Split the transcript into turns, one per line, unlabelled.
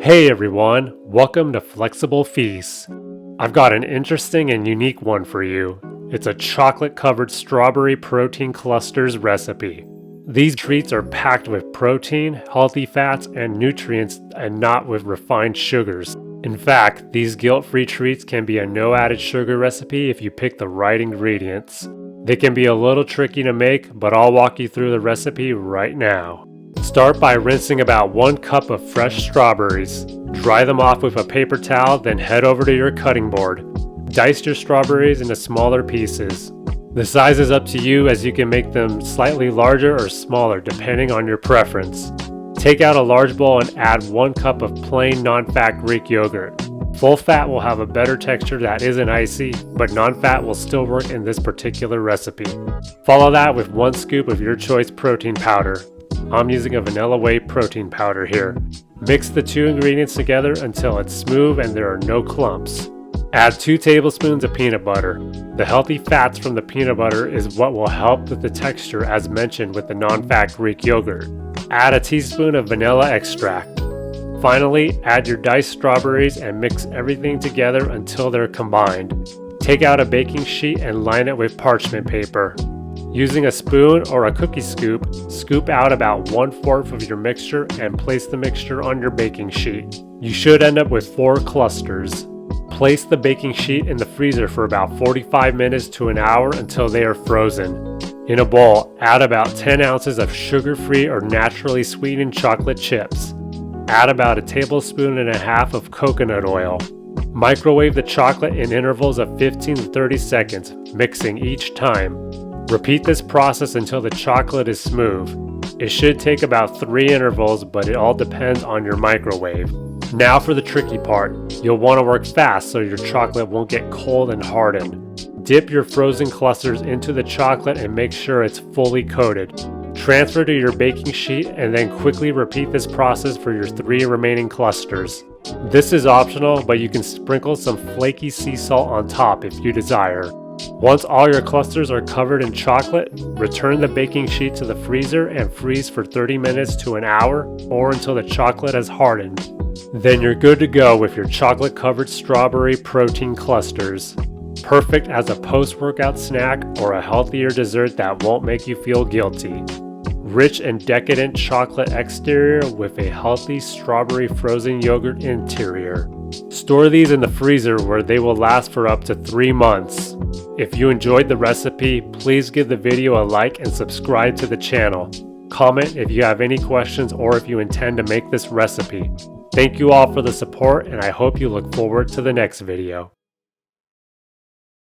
Hey everyone, welcome to Flexible Feasts. I've got an interesting and unique one for you. It's a chocolate-covered strawberry protein clusters recipe. These treats are packed with protein, healthy fats, and nutrients, and not with refined sugars. In fact, these guilt-free treats can be a no added sugar recipe if you pick the right ingredients. They can be a little tricky to make, but I'll walk you through the recipe right now. Start by rinsing about 1 cup of fresh strawberries. Dry them off with a paper towel, then head over to your cutting board. Dice your strawberries into smaller pieces. The size is up to you, as you can make them slightly larger or smaller depending on your preference. Take out a large bowl and add 1 cup of plain non-fat Greek yogurt. Full fat will have a better texture that isn't icy, but non-fat will still work in this particular recipe. Follow that with 1 scoop of your choice protein powder. I'm using a vanilla whey protein powder here. Mix the 2 ingredients together until it's smooth and there are no clumps. Add 2 tablespoons of peanut butter. The healthy fats from the peanut butter is what will help with the texture, as mentioned with the non-fat Greek yogurt. Add a teaspoon of vanilla extract. Finally, add your diced strawberries and mix everything together until they're combined. Take out a baking sheet and line it with parchment paper. Using a spoon or a cookie scoop, scoop out about 1/4 of your mixture and place the mixture on your baking sheet. You should end up with 4 clusters. Place the baking sheet in the freezer for about 45 minutes to an hour until they are frozen. In a bowl, add about 10 ounces of sugar-free or naturally sweetened chocolate chips. Add about 1.5 tablespoons of coconut oil. Microwave the chocolate in intervals of 15 to 30 seconds, mixing each time. Repeat this process until the chocolate is smooth. It should take about 3 intervals, but it all depends on your microwave. Now for the tricky part. You'll want to work fast so your chocolate won't get cold and harden. Dip your frozen clusters into the chocolate and make sure it's fully coated. Transfer to your baking sheet and then quickly repeat this process for your 3 remaining clusters. This is optional, but you can sprinkle some flaky sea salt on top if you desire. Once all your clusters are covered in chocolate, return the baking sheet to the freezer and freeze for 30 minutes to an hour or until the chocolate has hardened. Then you're good to go with your chocolate-covered strawberry protein clusters. Perfect as a post-workout snack or a healthier dessert that won't make you feel guilty. Rich and decadent chocolate exterior with a healthy strawberry frozen yogurt interior. Store these in the freezer where they will last for up to 3 months. If you enjoyed the recipe, please give the video a like and subscribe to the channel. Comment if you have any questions or if you intend to make this recipe. Thank you all for the support, and I hope you look forward to the next video.